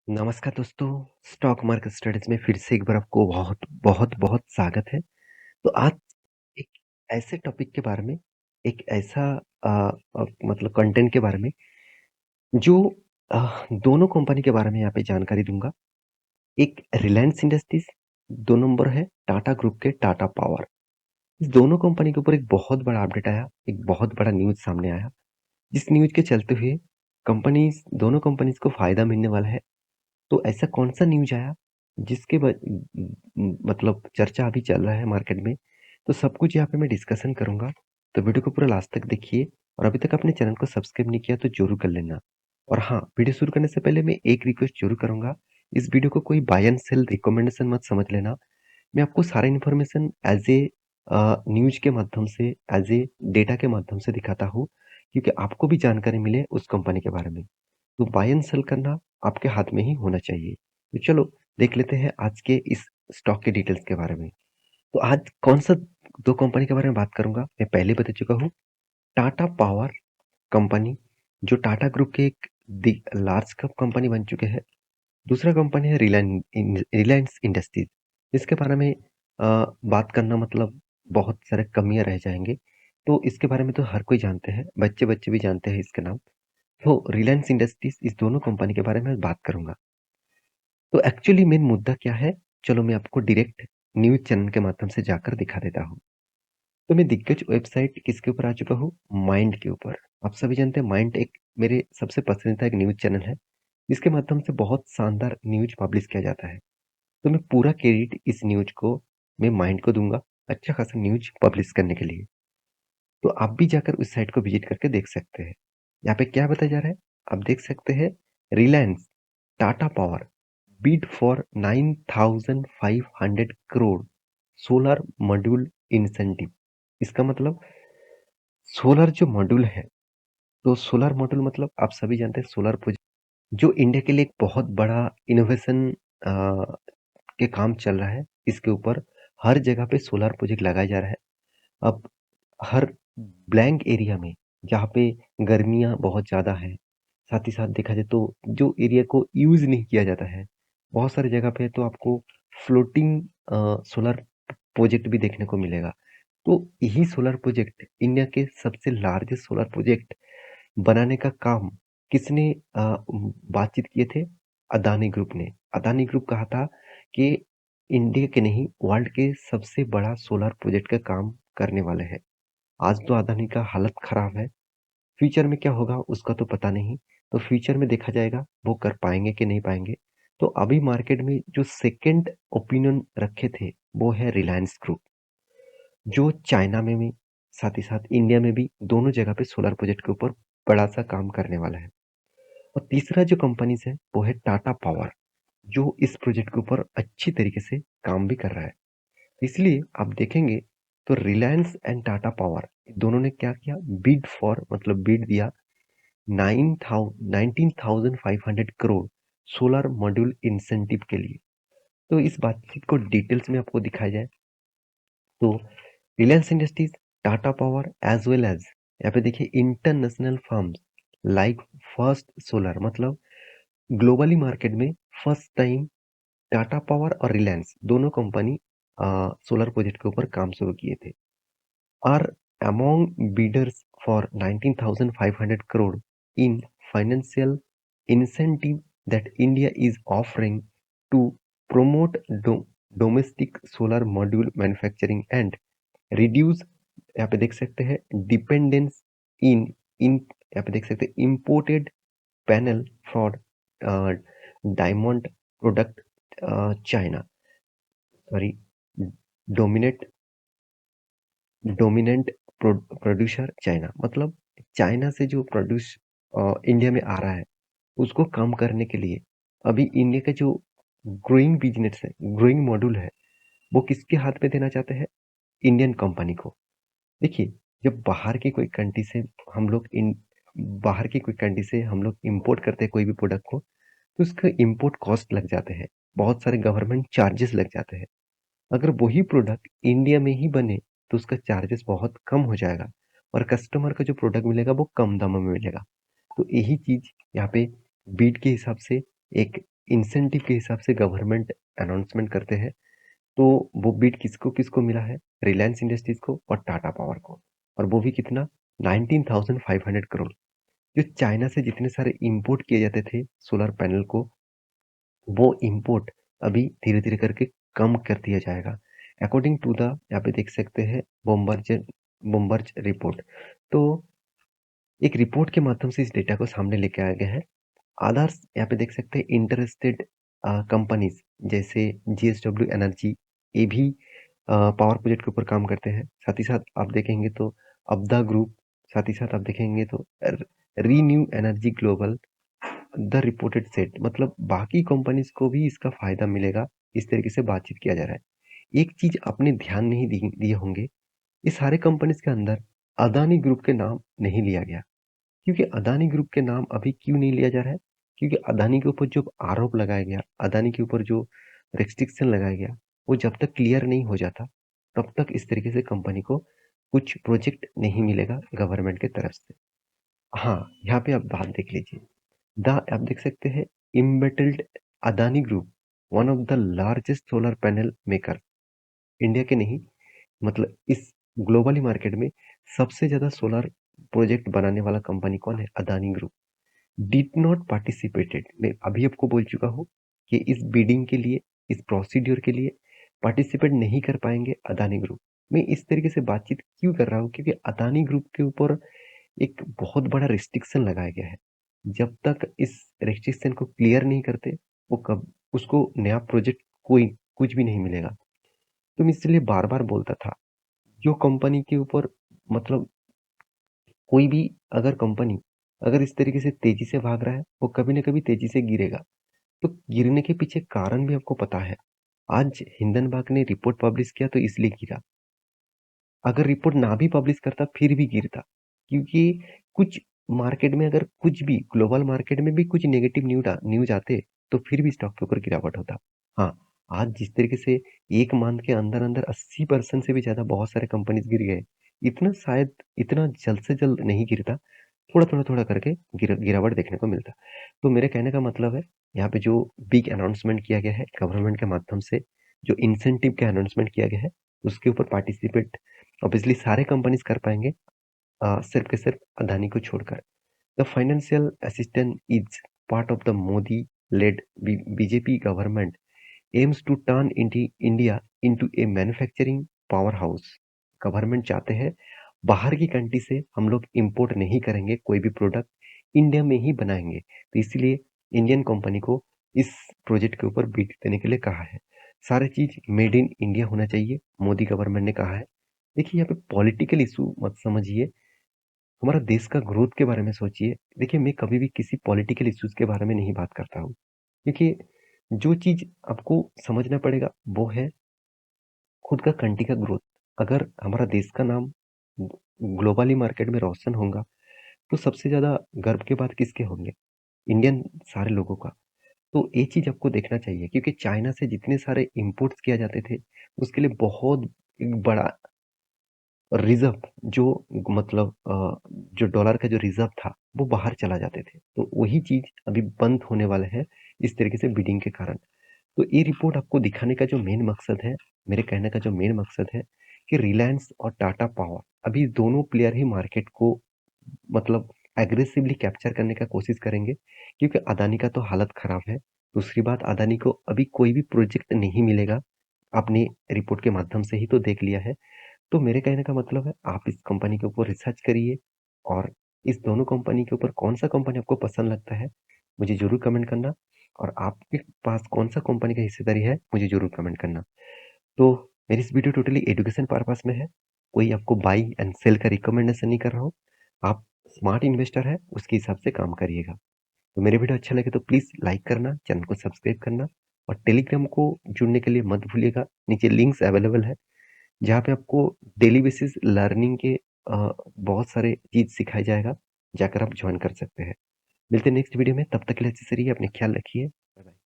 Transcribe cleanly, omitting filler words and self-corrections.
नमस्कार दोस्तों, stock market studies में फिर से एक बार आपको बहुत स्वागत है। तो आज एक ऐसे टॉपिक के बारे में, एक ऐसा अ मतलब कंटेंट के बारे में जो दोनों कंपनी के बारे में यहाँ पे जानकारी दूँगा। एक रिलायंस इंडस्ट्रीज़, 2 नंबर है टाटा ग्रुप के टाटा पावर। इस दोनों कंपनी के ऊपर एक बहुत बड़ा अपडेट आया, एक बहुत बड़ा न्यूज़ सामने आया। जिस न्यूज़ के चलते हुए दोनों कंपनीज़ को फ़ायदा मिलने वाला है। तो ऐसा कौन-सा न्यूज़ आया जिसके मतलब चर्चा अभी चल रहा है मार्केट में, तो सब कुछ यहाँ पे मैं डिस्कशन करूँगा। तो वीडियो को पूरा लास्ट तक देखिए और अभी तक आपने चैनल को सब्सक्राइब नहीं किया तो ज़रूर कर लेना। और हाँ, वीडियो शुरू करने से पहले मैं एक रिक्वेस्ट ज़रूर करूँगा, इस वीडियो को कोई बाय एंड सेल रिकमेंडेशन मत समझ लेना। मैं आपको सारा इन्फॉर्मेशन एज़ ए न्यूज़ के माध्यम से, एज़ ए डेटा के माध्यम से दिखाता हूँ, क्योंकि आपको भी जानकारी मिले उस कंपनी के बारे में। तो बाय एंड सेल करना आपके हाथ में ही होना चाहिए। तो चलो देख लेते हैं आज के इस स्टॉक के डिटेल्स के बारे में। तो आज कौन-सा 2 कंपनी के बारे में बात करूँगा, मैं पहले ही बता चुका हूँ। टाटा पावर कंपनी जो टाटा ग्रुप के एक लार्ज कैप कंपनी बन चुके हैं। दूसरा कंपनी है रिलायंस इंडस्ट्रीज़, इसके बारे में बात करना मतलब बहुत सारे कमियाँ रह जाएँगे। तो इसके बारे में तो हर कोई जानते हैं, बच्चे-बच्चे भी जानते हैं इसका नाम। तो रिलायंस इंडस्ट्रीज़ इस दोनों कंपनी के बारे में बात करूँगा। तो एक्चुअली मेन मुद्दा क्या है? चलो मैं आपको डायरेक्ट न्यूज़ चैनल के माध्यम से जाकर दिखा देता हूँ। तो मैं दिग्गज वेबसाइट किसके ऊपर आ चुका हूँ? माइंड के ऊपर। आप सभी जानते हैं माइंड एक मेरे सबसे पसंदीदा एक न्यूज़ चैनल है, जिसके माध्यम से बहुत शानदार न्यूज़ पब्लिश किया जाता है। तो मैं पूरा क्रेडिट इस न्यूज़ को मैं माइंड को दूँगा, अच्छा खासा न्यूज़ पब्लिश करने के लिए। तो आप भी जाकर उस साइट को विज़िट करके देख सकते हैं। यहाँ पे क्या बताया जा रहा है? आप देख सकते हैं Reliance Tata power bid for 9,500 crore solar module incentive. इसका मतलब सोलर जो मॉड्यूल है, तो सोलर मॉड्यूल मतलब आप सभी जानते हैं सोलर प्रोजेक्ट जो इंडिया के लिए एक बहुत बड़ा इनोवेशन के काम चल रहा है। इसके ऊपर हर जगह पे सोलर प्रोजेक्ट लगाया जा रहा है। अब हर ब्लैंक एरिया में जहाँ पे गर्मियाँ बहुत ज़्यादा हैं, साथ ही साथ देखा जाए तो जो एरिया को यूज़ नहीं किया जाता है, बहुत सारी जगह पे तो आपको फ्लोटिंग सोलर प्रोजेक्ट भी देखने को मिलेगा। तो यही सोलर प्रोजेक्ट इंडिया के सबसे लार्जेस्ट सोलर प्रोजेक्ट बनाने का काम किसने बातचीत किए थे? अदानी ग्रुप ने। अदानी ग्रुप कहा था कि इंडिया के नहीं वर्ल्ड के सबसे बड़ा सोलर प्रोजेक्ट का काम करने वाले हैं। आज तो अदानी का हालत खराब है, फ्यूचर में क्या होगा उसका तो पता नहीं। तो फ्यूचर में देखा जाएगा वो कर पाएँगे कि नहीं पाएँगे। तो अभी मार्केट में जो सेकंड ओपिनियन रखे थे, वो है रिलायंस ग्रुप, जो चाइना में भी, साथ ही साथ इंडिया में भी दोनों जगह पे सोलर प्रोजेक्ट के ऊपर बड़ा-सा काम करने वाला है। और तीसरा जो कंपनीज़ है, वो है टाटा पावर, जो इस प्रोजेक्ट के ऊपर अच्छी तरीके से काम भी कर रहा है। इसलिए आप देखेंगे तो रिलायंस एंड टाटा पावर दोनों ने क्या किया बिड फॉर मतलब बिड दिया 19,500 करोड़ सोलर मॉड्यूल इंसेंटिव के लिए। तो इस बातचीत को डिटेल्स में आपको दिखाया जाए तो Reliance Industries, Tata power as well as यहाँ पे देखिए international firms like first solar मतलब ग्लोबली मार्केट में फर्स्ट टाइम टाटा पावर और रिलायंस दोनों कंपनी सोलर प्रोजेक्ट के ऊपर काम शुरू किए थे। are among bidders for 19,500 crore in financial incentive that India is offering to promote domestic solar module manufacturing and reduce यहाँ पे देख सकते हैं डिपेंडेंस इन इन यहाँ पे देख सकते हैं imported panel for diamond product China sorry dominate dominant producer China मतलब चाइना से जो प्रोड्यूस इंडिया में आ रहा है उसको कम करने के लिए अभी इंडिया का जो ग्रोइंग बिजनेस है ग्रोइंग मॉड्यूल है वो किसके हाथ में देना चाहते हैं इंडियन कंपनी को। देखिए जब बाहर की कोई कंट्री से हम लोग इंपोर्ट करते हैं कोई भी प्रोडक्ट को तो उसका इंपोर्ट कॉस्ट लग जाते हैं, बहुत सारे गवर्नमेंट चार्जेस लग जाते हैं। अगर वही प्रोडक्ट इंडिया में ही बने तो उसका चार्जेस बहुत कम हो जाएगा और कस्टमर का जो प्रोडक्ट मिलेगा वो कम दामों में मिलेगा। तो यही चीज यहाँ पे बीट के हिसाब से एक इंसेंटिव के हिसाब से गवर्नमेंट अनाउंसमेंट करते हैं, तो वो बिड किसको-किसको मिला है? रिलायंस इंडस्ट्रीज़ को और टाटा पावर को। और वो भी कितना? 19,500 करोड़। जो चाइना से जितने सारे इंपोर्ट किए जाते थे सोलर पैनल को, वो इंपोर्ट अभी धीरे-धीरे करके कम कर दिया जाएगा। अकॉर्डिंग टू द यहाँ पे देख सकते हैं ब्लूमबर्ग रिपोर्ट। तो एक रिपोर्ट के माध्यम से इस डेटा को सामने लेके आया गया है। अदर्स यहाँ पे देख सकते हैं इंटरेस्टेड कंपनीज जैसे जीएसडब्ल्यू एनर्जी, ये भी पावर प्रोजेक्ट के ऊपर काम करते हैं। साथ ही साथ आप देखेंगे तो अब्दा ग्रुप, साथ ही साथ आप देखेंगे तो renew energy global, the reported set, मतलब बाकी कंपनीज को भी इसका फायदा मिलेगा। इस तरीके से बातचीत किया जा रहा है। एक चीज आपने ध्यान नहीं दिए होंगे, ये सारे कंपनीज के अंदर अदानी ग्रुप के नाम नहीं लिया गया। क्योंकि अदानी ग्रुप के नाम अभी क्यों नहीं लिया जा रहा है? क्योंकि अदानी के ऊपर जो आरोप लगाया गया, अदानी के ऊपर जो रिस्ट्रिक्शन लगाया गया, वो जब तक क्लियर नहीं हो जाता, तब तक इस तरीके से कंपनी को कुछ प्रोजेक्ट नहीं मिलेगा गवर्नमेंट की तरफ से। हाँ, यहाँ पे आप बात देख लीजिए। आप देख सकते हैं embattled Adani group, one of the largest solar panel maker, India के नहीं, मतलब इस ग्लोबली मार्केट में सबसे ज्यादा सोलर प्रोजेक्ट बनाने वाला कंपनी कौन है? Adani group. Did not participated, मैं अभी आपको बोल चुका हूँ कि इस बिडिंग के लिए, इस प्रोसीड्यूर के लिए पार्टिसिपेट नहीं कर पाएंगे अदानी ग्रुप। मैं इस तरीके से बातचीत क्यों कर रहा हूँ? क्योंकि अदानी ग्रुप के ऊपर एक बहुत बड़ा रिस्ट्रिक्शन लगाया गया है। जब तक इस रिस्ट्रिक्शन को क्लियर नहीं करते, वो कब उसको नया प्रोजेक्ट कोई कुछ भी नहीं मिलेगा। तो मैं इसलिए बार बार बोलता था, जो कंपनी के ऊपर, मतलब कोई भी अगर कंपनी अगर इस तरीके से तेजी से भाग रहा है, वो कभी ना कभी तेजी से गिरेगा। तो गिरने के पीछे कारण भी आपको पता है। आज हिंडनबर्ग ने रिपोर्ट पब्लिश किया तो इसलिए गिरा। अगर रिपोर्ट ना भी पब्लिश करता फिर भी गिरता, क्योंकि कुछ मार्केट में, अगर कुछ भी ग्लोबल मार्केट में भी कुछ नेगेटिव न्यूज आते, तो फिर भी स्टॉक के ऊपर गिरावट होता। हाँ, आज जिस तरीके से एक मंथ के अंदर अंदर 80% से भी ज्यादा बहुत सारे कंपनीज गिर गए, इतना शायद इतना जल्द से जल्द नहीं गिरता। थोड़ा थोड़ा थोड़ा करके गिरावट देखने को मिलता। तो मेरे कहने का मतलब है, यहाँ पे जो बिग अनाउंसमेंट किया गया है गवर्नमेंट के माध्यम से, जो इंसेंटिव के अनाउंसमेंट किया गया है, उसके ऊपर पार्टिसिपेट ऑब्वियसली सारे कंपनीज कर पाएंगे, सिर्फ के सिर्फ अदानी को छोड़कर। The financial assistance is part of the Modi led BJP government aims to turn India into a manufacturing power house. Government चाहते हैं बाहर की कंट्री से हम लोग इंपोर्ट नहीं करेंगे, कोई भी प्रोडक्ट इंडिया में ही बनाएंगे। तो इसलिए इंडियन कंपनी को इस प्रोजेक्ट के ऊपर बिड देने के लिए कहा है। सारी चीज मेड इन इंडिया होना चाहिए, मोदी गवर्नमेंट ने कहा है। देखिए, यहाँ पे पॉलिटिकल इशू मत समझिए, हमारा देश का ग्रोथ के बारे में सोचिए। देखिए, मैं कभी भी किसी पॉलिटिकल इश्यूज के बारे में नहीं बात करता हूँ, क्योंकि जो चीज आपको समझना पड़ेगा वो है खुद का कंट्री का ग्रोथ। अगर हमारा देश का नाम ग्लोबली मार्केट में रोशन होगा, तो सबसे ज्यादा गर्व के बात किसके होंगे? इंडियन सारे लोगों का। तो ये चीज आपको देखना चाहिए, क्योंकि चाइना से जितने सारे इंपोर्ट्स किया जाते थे, उसके लिए बहुत एक बड़ा रिजर्व, जो मतलब जो डॉलर का जो रिजर्व था, वो बाहर चला जाते थे। तो वही चीज अभी बंद होने वाला है इस तरीके से बिडिंग के कारण। तो ये रिपोर्ट आपको दिखाने का जो मेन मकसद है, मेरे कहने का जो मेन मकसद है, कि रिलायंस और टाटा पावर, अभी दोनों प्लेयर ही मार्केट को मतलब एग्रेसिवली कैप्चर करने का कोशिश करेंगे, क्योंकि अदानी का तो हालत खराब है। दूसरी बात, अदानी को अभी कोई भी प्रोजेक्ट नहीं मिलेगा। आपने रिपोर्ट के माध्यम से ही तो देख लिया है। तो मेरे कहने का मतलब है, आप इस कंपनी के ऊपर रिसर्च करिए, और इस दोनों कंपनी के ऊपर कौन सा कंपनी आपको पसंद लगता है, मुझे जरूर कमेंट करना। और आपके पास कौन सा कंपनी का हिस्सेदारी है, मुझे जरूर कमेंट करना। तो मेरी इस वीडियो टोटली एजुकेशन पर्पस में है, कोई आपको बाई एंड सेल का रिकमेंडेशन नहीं कर रहा हूँ। आप स्मार्ट इन्वेस्टर है, उसके हिसाब से काम करिएगा। तो मेरे वीडियो अच्छा लगे तो प्लीज लाइक करना, चैनल को सब्सक्राइब करना, और टेलीग्राम को जुड़ने के लिए मत भूलिएगा। नीचे लिंक्स अवेलेबल है, जहाँ पे आपको डेली बेसिस लर्निंग के बहुत सारे चीज सिखाया जाएगा, जाकर आप ज्वाइन कर सकते हैं। मिलते हैं नेक्स्ट वीडियो में, तब तक के लिए अच्छे से रहिए, अपने ख्याल रखिए।